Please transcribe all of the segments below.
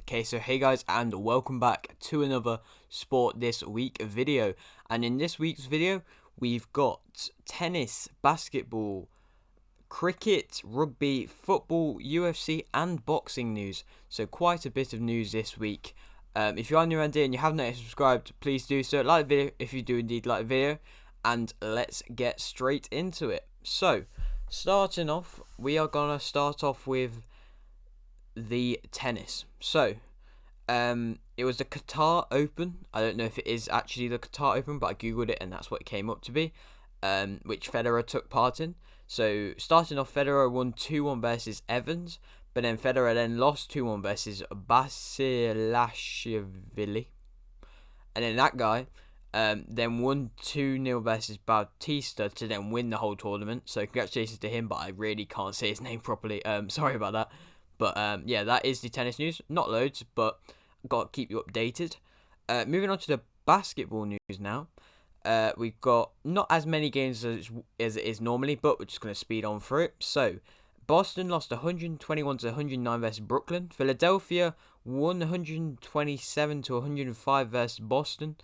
Okay, so hey guys, and welcome back to another Sport This Week video. And in this week's video, we've got tennis, basketball, cricket, rugby, football, UFC, and boxing news. So quite a bit of news this week. If you are new around here and you haven't yet subscribed, please do so. Like the video if you do indeed like the video, and let's get straight into it. So, starting off, we are gonna start off with the tennis. So, it was the Qatar Open. I don't know if it is actually the Qatar Open, but I googled it and that's what it came up to be. Which Federer took part in. So, starting off, Federer won 2-1 versus Evans, but then Federer then lost 2-1 versus Basilashvili. And then that guy then won 2-0 versus Bautista to then win the whole tournament. So congratulations to him, but I really can't say his name properly. Sorry about that. But yeah, that is the tennis news. Not loads, but got to keep you updated. Moving on to the basketball news now. We've got not as many games as it is normally, but we're just going to speed on through it. So, Boston lost 121 to 109 versus Brooklyn. Philadelphia won 127 to 105 versus Boston.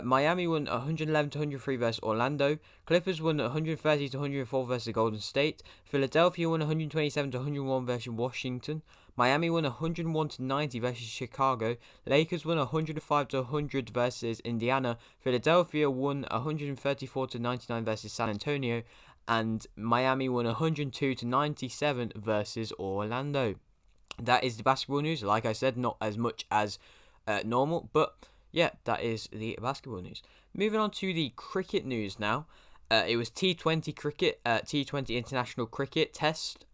Miami won 111 to 103 versus Orlando. Clippers won 130 to 104 versus Golden State. Philadelphia won 127 to 101 versus Washington. Miami won 101 to 90 versus Chicago. Lakers won 105 to 100 versus Indiana. Philadelphia won 134 to 99 versus San Antonio. And Miami won 102 to 97 versus Orlando. That is the basketball news. Like I said, not as much as normal, but yeah, that is the basketball news. Moving on to the cricket news now. It was T20 cricket, T20 international cricket test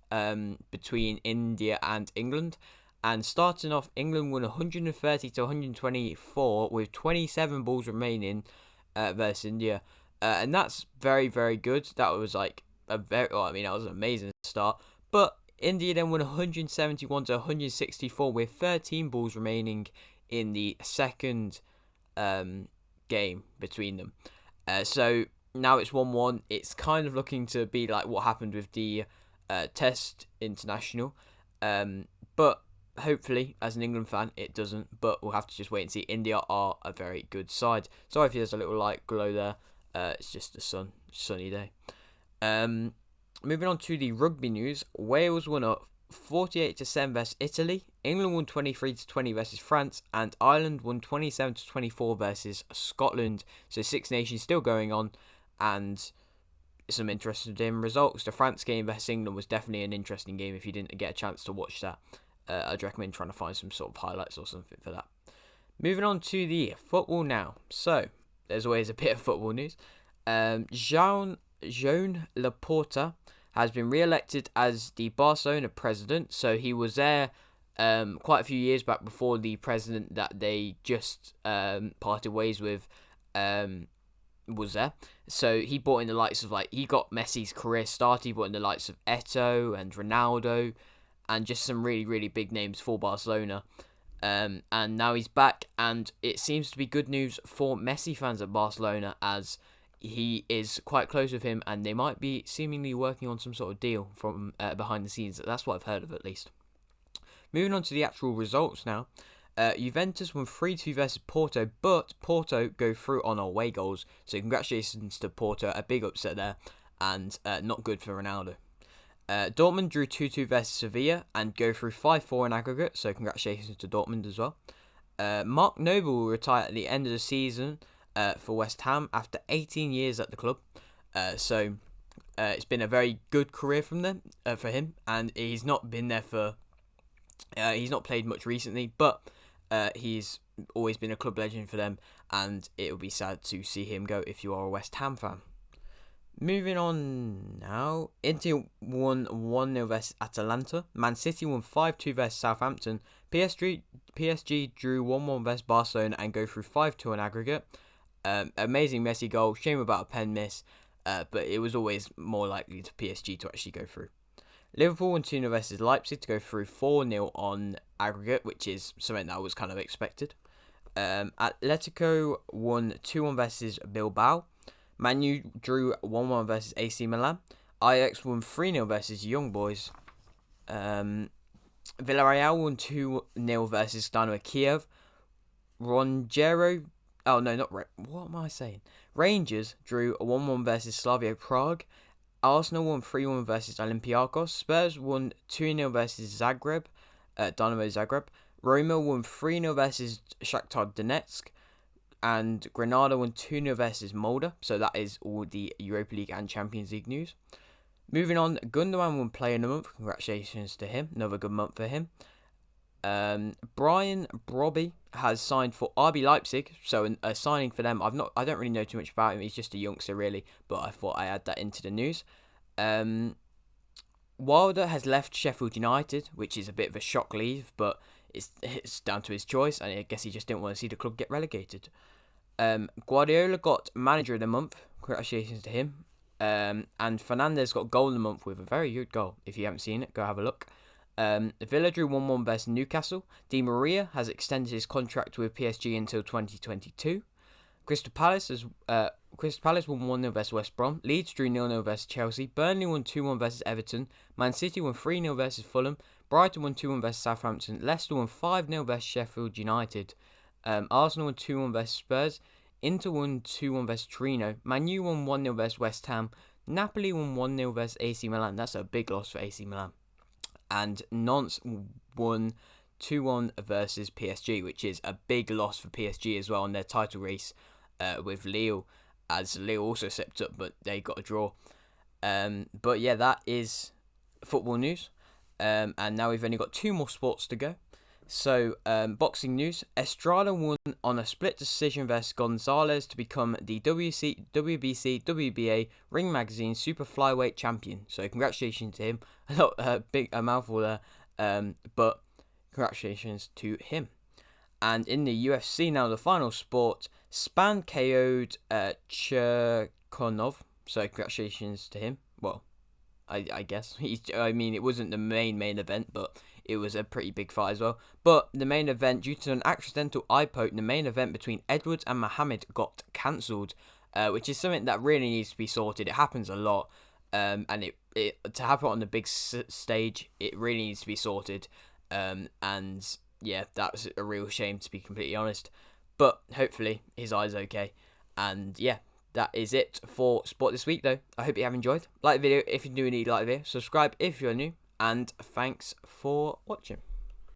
between India and England. And starting off, England won 130 to 124 with 27 balls remaining versus India. And that's very, very good. That was like that was an amazing start. But India then won 171 to 164 with 13 balls remaining in the second game between them. So now it's 1-1. It's kind of looking to be like what happened with the Test International. But hopefully, as an England fan, it doesn't. But we'll have to just wait and see. India are a very good side. Sorry if there's a little light glow there. It's just a sunny day. Moving on to the rugby news. Wales won up 48-7 versus Italy. England won 23-20 versus France, and Ireland won 27-24 versus Scotland. So 6 nations still going on, and some interesting results. The France game versus England was definitely an interesting game. If you didn't get a chance to watch that, I'd recommend trying to find some sort of highlights or something for that. Moving on to the football now. So there's always a bit of football news. Joan Laporta has been re-elected as the Barcelona president. So he was there quite a few years back before the president that they just parted ways with was there. So he brought in the likes of, he got Messi's career started. He brought in the likes of Eto'o and Ronaldo and just some really, really big names for Barcelona. And now he's back, and it seems to be good news for Messi fans at Barcelona, as he is quite close with him, and they might be seemingly working on some sort of deal from behind the scenes. That's what I've heard of, at least. Moving on to the actual results now. Juventus won 3-2 versus Porto, but Porto go through on away goals. So congratulations to Porto, a big upset there, and not good for Ronaldo. Dortmund drew 2-2 versus Sevilla and go through 5-4 in aggregate, so congratulations to Dortmund as well. Mark Noble will retire at the end of the season for West Ham after 18 years at the club. So it's been a very good career for him, and he's not been there for... he's not played much recently, but he's always been a club legend for them, and it will be sad to see him go if you are a West Ham fan. Moving on now, Inter won 1-0 versus Atalanta. Man City won 5-2 versus Southampton. PSG drew 1-1 versus Barcelona and go through 5-2 in aggregate. Amazing Messi goal. Shame about a pen miss, but it was always more likely to PSG to actually go through. Liverpool won 2-0 versus Leipzig to go through 4-0 on aggregate, which is something that was kind of expected. Atletico won 2-1 versus Bilbao. Man U drew 1-1 versus AC Milan. Ajax won 3-0 versus Young Boys. Villarreal won 2-0 versus Dynamo Kiev. Rongero. Oh, no, not... what am I saying? Rangers drew a 1-1 versus Slavia Prague. Arsenal won 3-1 versus Olympiacos. Spurs won 2-0 versus Zagreb. Dynamo Zagreb. Roma won 3-0 versus Shakhtar Donetsk. And Granada won 2-0 versus Molde. So that is all the Europa League and Champions League news. Moving on, Gundogan won Player of the Month. Congratulations to him. Another good month for him. Brian Brobby has signed for RB Leipzig, so a signing for them. I don't really know too much about him. He's just a youngster, really, but I thought I add that into the news. Wilder has left Sheffield United, which is a bit of a shock leave, but it's down to his choice, and I guess he just didn't want to see the club get relegated. Guardiola got Manager of the Month. Congratulations to him. And Fernandes got Goal of the Month with a very good goal. If you haven't seen it, go have a look. Villa drew 1-1 versus Newcastle. Di Maria has extended his contract with PSG until 2022. Crystal Palace won 1-0 versus West Brom. Leeds drew 0-0 versus Chelsea. Burnley won 2-1 versus Everton. Man City won 3-0 versus Fulham. Brighton won 2-1 versus Southampton. Leicester won 5-0 versus Sheffield United. Arsenal won 2-1 versus Spurs. Inter won 2-1 versus Torino. Man U won 1-0 versus West Ham. Napoli won 1-0 versus AC Milan. That's a big loss for AC Milan. And Nantes won 2-1 versus PSG, which is a big loss for PSG as well in their title race with Lille, as Lille also stepped up, but they got a draw. But yeah, that is football news. And now we've only got 2 more sports to go. So, boxing news. Estrada won on a split decision versus Gonzalez to become the WBC, WBA Ring Magazine Super Flyweight Champion. So, congratulations to him. A mouthful there. But congratulations to him. And in the UFC now, the final sport, Span KO'd Cherkonov. So, congratulations to him. Well, I guess. It wasn't the main event, but it was a pretty big fight as well. But the main event, due to an accidental eye poke, the main event between Edwards and Muhammad got cancelled, which is something that really needs to be sorted. It happens a lot, and it to happen on the big stage, it really needs to be sorted. And yeah, that's a real shame, to be completely honest. But hopefully his eye's okay. And yeah, that is it for sport this week, though. I hope you have enjoyed. Like the video if you do need to like the video. Subscribe if you're new. And thanks for watching.